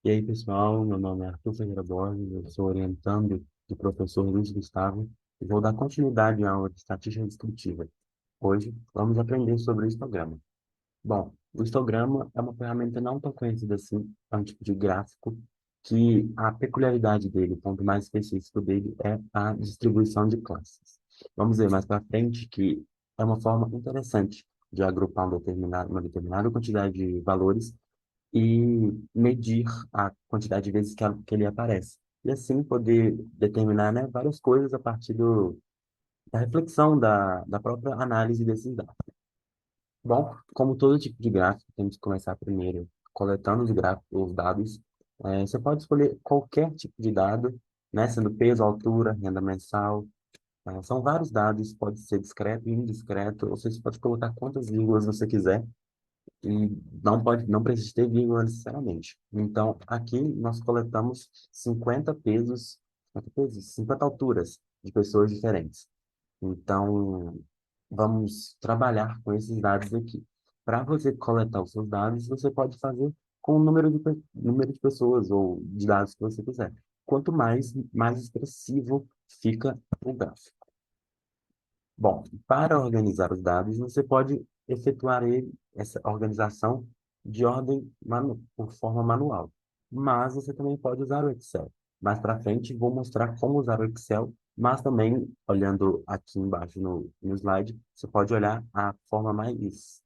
E aí, pessoal, meu nome é Arthur Ferreira Borges, eu sou orientando do professor Luiz Gustavo e vou dar continuidade à aula de estatística descritiva. Hoje, vamos aprender sobre o histograma. Bom, o histograma é uma ferramenta não tão conhecida assim, é um tipo de gráfico que a peculiaridade dele, o ponto mais específico dele é a distribuição de classes. Vamos ver mais para frente que é uma forma interessante de agrupar uma determinada quantidade de valores e medir a quantidade de vezes que ele aparece. E assim poder determinar, né, várias coisas a partir da reflexão da própria análise desses dados. Bom, como todo tipo de gráfico, temos que começar primeiro coletando os dados. Você pode escolher qualquer tipo de dado, né, sendo peso, altura, renda mensal. São vários dados, pode ser discreto e indiscreto, ou seja, você pode colocar quantas vírgulas você quiser e não precisa ter vírgula necessariamente. Então, aqui nós coletamos 50 pesos, 50 alturas de pessoas diferentes. Então, vamos trabalhar com esses dados aqui. Para você coletar os seus dados, você pode fazer com o número de pessoas ou de dados que você quiser. Quanto mais expressivo fica o gráfico. Bom, para organizar os dados, você pode efetuar essa organização de por forma manual. Mas você também pode usar o Excel. Mais para frente, vou mostrar como usar o Excel, mas também, olhando aqui embaixo no slide, você pode olhar a forma mais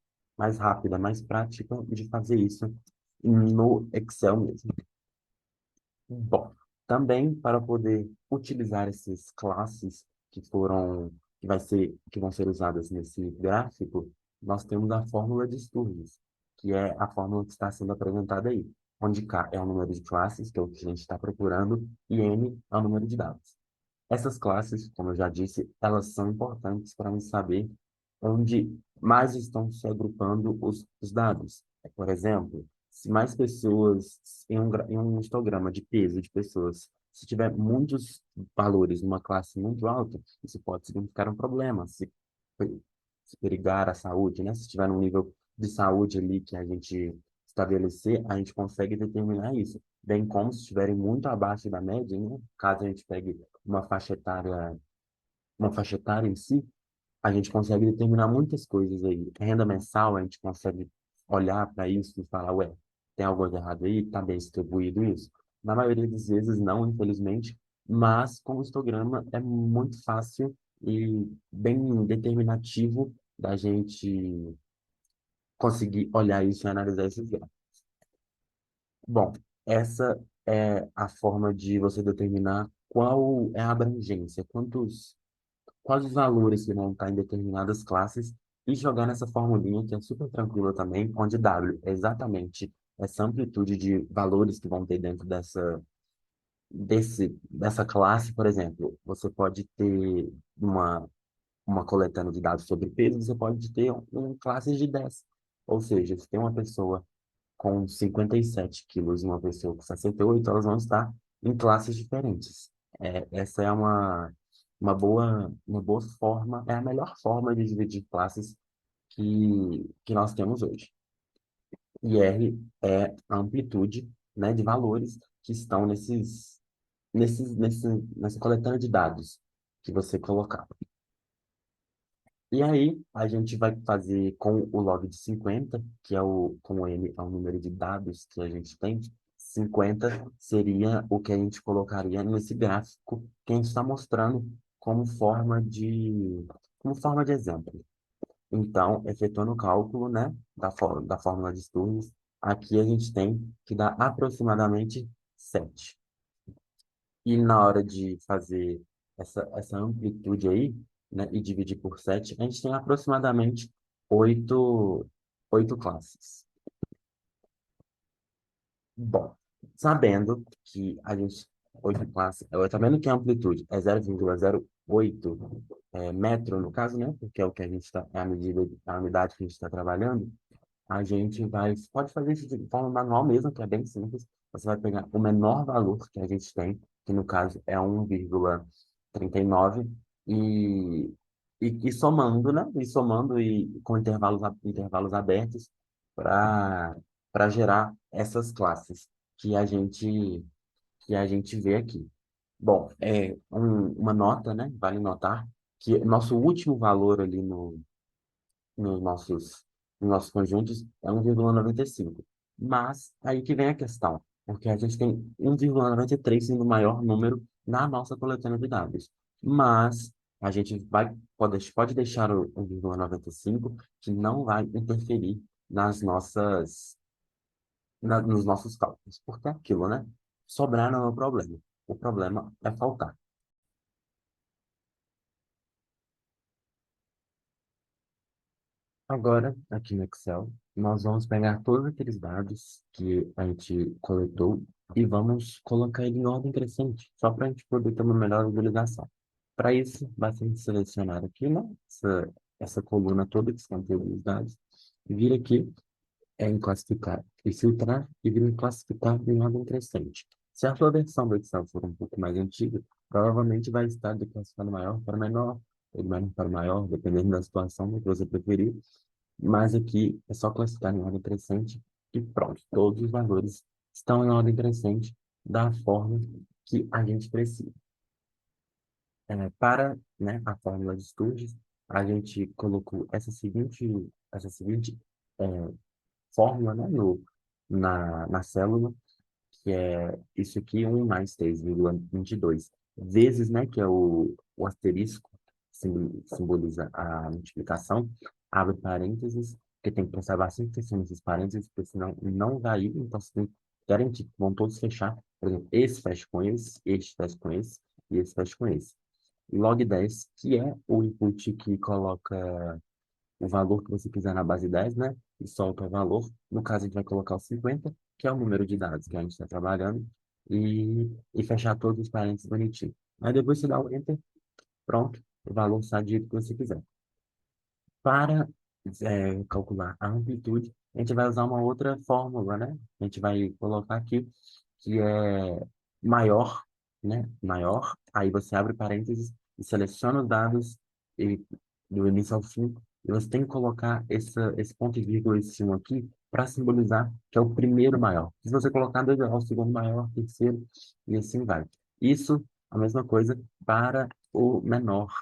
rápida, mais prática de fazer isso no Excel mesmo. Bom, também para poder utilizar essas classes que foram, que vão ser usadas nesse gráfico, nós temos a fórmula de Sturges, que é a fórmula que está sendo apresentada aí, onde K é o número de classes, que é o que a gente está procurando, e N é o número de dados. Essas classes, como eu já disse, elas são importantes para nos saber onde mais estão se agrupando os dados. Por exemplo, se mais pessoas em um histograma de peso de pessoas, se tiver muitos valores numa classe muito alta, isso pode significar um problema, se perigar a saúde, né? Se estiver num nível de saúde ali que a gente estabelecer, a gente consegue determinar isso. Bem como se estiverem muito abaixo da média, né? Caso a gente pegue uma faixa etária, uma faixa etária em si, a gente consegue determinar muitas coisas aí. Renda mensal, a gente consegue olhar para isso e falar, ué, tem algo de errado aí? Está bem distribuído isso? Na maioria das vezes, não, infelizmente, mas com o histograma é muito fácil e bem determinativo da gente conseguir olhar isso e analisar esses dados. Bom, essa é a forma de você determinar qual é a abrangência, quais os valores que vão estar em determinadas classes e jogar nessa formulinha que é super tranquila também, onde W é exatamente essa amplitude de valores que vão ter dentro dessa classe, por exemplo. Você pode ter uma coletânea de dados sobre peso, você pode ter classes de 10. Ou seja, se tem uma pessoa com 57 quilos e uma pessoa com 68, elas vão estar em classes diferentes. Essa é uma boa forma, é a melhor forma de dividir classes que nós temos hoje. E R é a amplitude, né, de valores que estão nessa coletânea de dados que você colocar. E aí, a gente vai fazer com o log de 50, que é como ele é o número de dados que a gente tem, 50 seria o que a gente colocaria nesse gráfico que a gente está mostrando como forma de exemplo. Então, efetuando o cálculo, né, da fórmula de Sturges, aqui a gente tem que dar aproximadamente 7. E na hora de fazer essa amplitude aí, né, e dividir por 7, a gente tem aproximadamente 8, 8 classes. Bom, sabendo que a gente, 8 classes, sabendo que a amplitude é 0,08 metro, no caso, né, porque é o que a gente está, é a unidade que a gente está trabalhando, a gente pode fazer isso de forma manual mesmo, que é bem simples. Você vai pegar o menor valor que a gente tem, que no caso é 1,39, e, e somando, né? E somando e com intervalos abertos para gerar essas classes, que a gente, que a gente vê aqui. Bom, uma nota, né? Vale notar que nosso último valor ali no, nos nossos, nos nossos conjuntos é 1,95. Mas aí que vem a questão, porque a gente tem 1,93 sendo o maior número na nossa coletânea de dados. Mas a gente pode deixar o 1,95 que não vai interferir nos nossos cálculos, porque é aquilo, né? Sobrar não é o problema. O problema é faltar. Agora, aqui no Excel, nós vamos pegar todos aqueles dados que a gente coletou e vamos colocar ele em ordem crescente, só para a gente poder ter uma melhor visualização. Para isso, basta a gente selecionar aqui, né, essa coluna toda que contém os dados, vir aqui em classificar e filtrar e vir em classificar em ordem crescente. Se a sua versão do Excel for um pouco mais antiga, provavelmente vai estar de classificado maior para menor, ou de menor para maior, dependendo da situação que você preferir. Mas aqui é só classificar em ordem crescente e pronto. Todos os valores estão em ordem crescente da forma que a gente precisa. Para, né, a fórmula de Sturges, a gente colocou essa seguinte é, fórmula, né, na célula, que é isso aqui, 1 mais 3,22 vezes, né, que é o asterisco, que simboliza a multiplicação, abre parênteses, porque tem que prestar bastante atenção nesses parênteses, porque senão não vai ir, então você tem que garantir que vão todos fechar. Por exemplo, esse fecha com esse, este fecha com esse, e esse fecha com esse. Log10, que é o input que coloca o valor que você quiser na base 10, né? E solta o valor. No caso, a gente vai colocar o 50, que é o número de dados que a gente está trabalhando, e fechar todos os parênteses bonitinho. Aí depois você dá o Enter, pronto, o valor sai do jeito que você quiser. Para calcular a amplitude, a gente vai usar uma outra fórmula, né? A gente vai colocar aqui que é maior, né? Maior. Aí você abre parênteses e seleciona os dados e, do início ao fim. E você tem que colocar esse ponto e vírgula em cima aqui para simbolizar que é o primeiro maior. Se você colocar dois, é o segundo maior, terceiro, e assim vai. Isso, a mesma coisa para o menor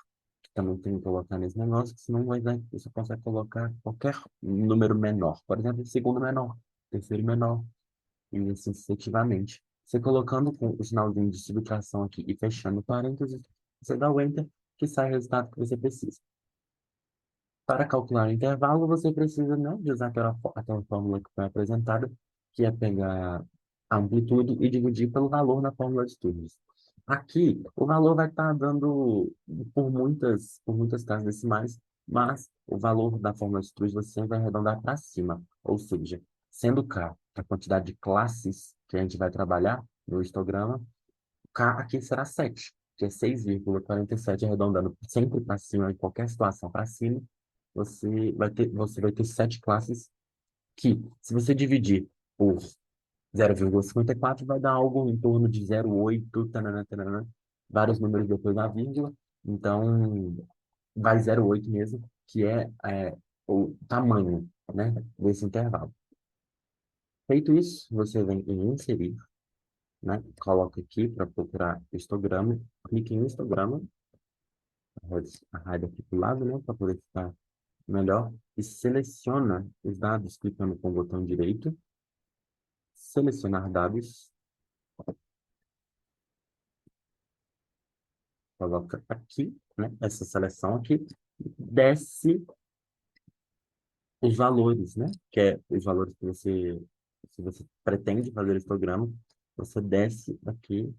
também tem que colocar nesse negócio, que senão vai dar, você consegue colocar qualquer número menor. Por exemplo, segundo menor, terceiro menor, e assim sucessivamente. Você colocando com o sinalzinho de subtração aqui e fechando parênteses, você dá o Enter, que sai o resultado que você precisa. Para calcular o intervalo, você precisa, né, de usar aquela fórmula que foi apresentada, que é pegar a amplitude e dividir pelo valor na fórmula de Sturges. Aqui, o valor vai estar dando por muitas casas decimais, mas o valor da fórmula de Sturges você sempre vai arredondar para cima. Ou seja, sendo K a quantidade de classes que a gente vai trabalhar no histograma, K aqui será 7, que é 6,47 arredondando sempre para cima, em qualquer situação para cima, você vai ter 7 classes que, se você dividir por 0,54, vai dar algo em torno de 0,8, tanana, tanana, vários números depois da vírgula. Então, vai 0,8 mesmo, que é o tamanho, né, desse intervalo. Feito isso, você vem em inserir, né, coloca aqui para procurar histograma, clique em histograma, arraia aqui para o lado, né, para poder ficar melhor, e seleciona os dados clicando com o botão direito, selecionar dados, coloca aqui, né, essa seleção aqui, desce os valores, né, que é os valores que se você pretende fazer esse programa, você desce aqui,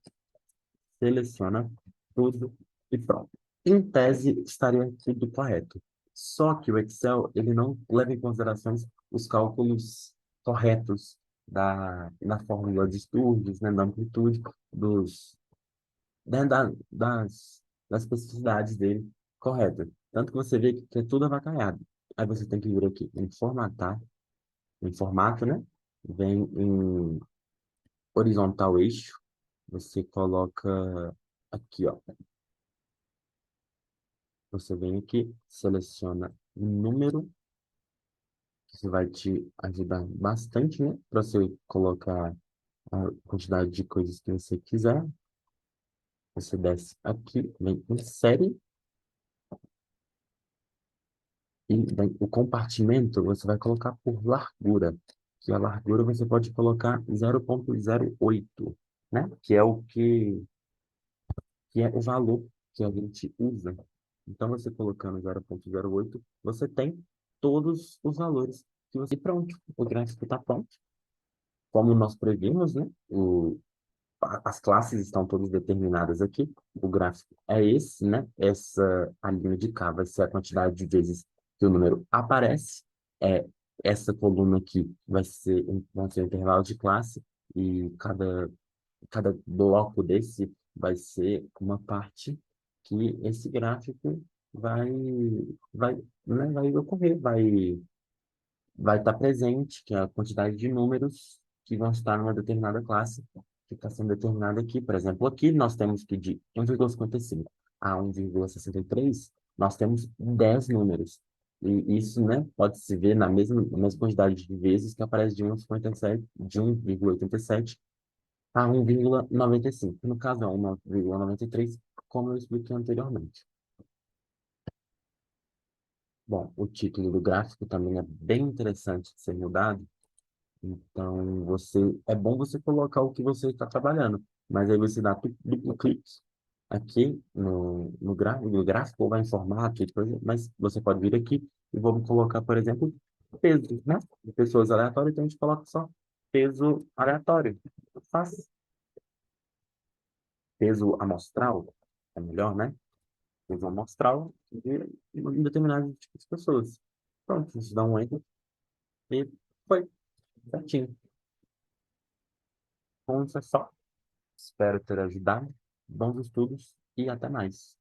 seleciona tudo e pronto. Em tese, estaria tudo correto. Só que o Excel, ele não leva em considerações os cálculos corretos da fórmula de Sturges, né, da amplitude, né, das especificidades dele corretas. Tanto que você vê que é tudo avacalhado. Aí você tem que vir aqui em formatar, em formato, né? Vem em horizontal eixo, você coloca aqui, ó. Você vem aqui, seleciona um número, que vai te ajudar bastante, né? Para você colocar a quantidade de coisas que você quiser. Você desce aqui, vem em série, e o compartimento você vai colocar por largura. Que a largura você pode colocar 0,08, né? Que é o valor que a gente usa. Então, você colocando 0,08, você tem todos os valores que você... E pronto, o gráfico está pronto. Como nós previmos, né? As classes estão todas determinadas aqui. O gráfico é esse, né? A linha de cá vai ser a quantidade de vezes que o número aparece. É, essa coluna aqui vai ser o intervalo de classe e cada bloco desse vai ser uma parte que esse gráfico vai, vai ocorrer, vai estar presente, que é a quantidade de números que vão estar numa determinada classe, que está sendo determinada aqui. Por exemplo, aqui nós temos que de 1,55 a 1,63, nós temos 10 números. E isso, né, pode-se ver na mesma quantidade de vezes que aparece de 1,87 a 1,95. No caso, é 1,93, como eu expliquei anteriormente. Bom, o título do gráfico também é bem interessante de ser mudado. Então, é bom você colocar o que você está trabalhando, mas aí você dá duplo clique aqui no gráfico, ou vai em formato, mas você pode vir aqui e vamos colocar, por exemplo, peso, né? De pessoas aleatórias, então a gente coloca só peso aleatório. Faz peso amostral, é melhor, né? Peso amostral de um determinado tipo de pessoas. Pronto, a gente dá um enter e foi, certinho. Então, isso é só. Espero ter ajudado. Bons estudos e até mais.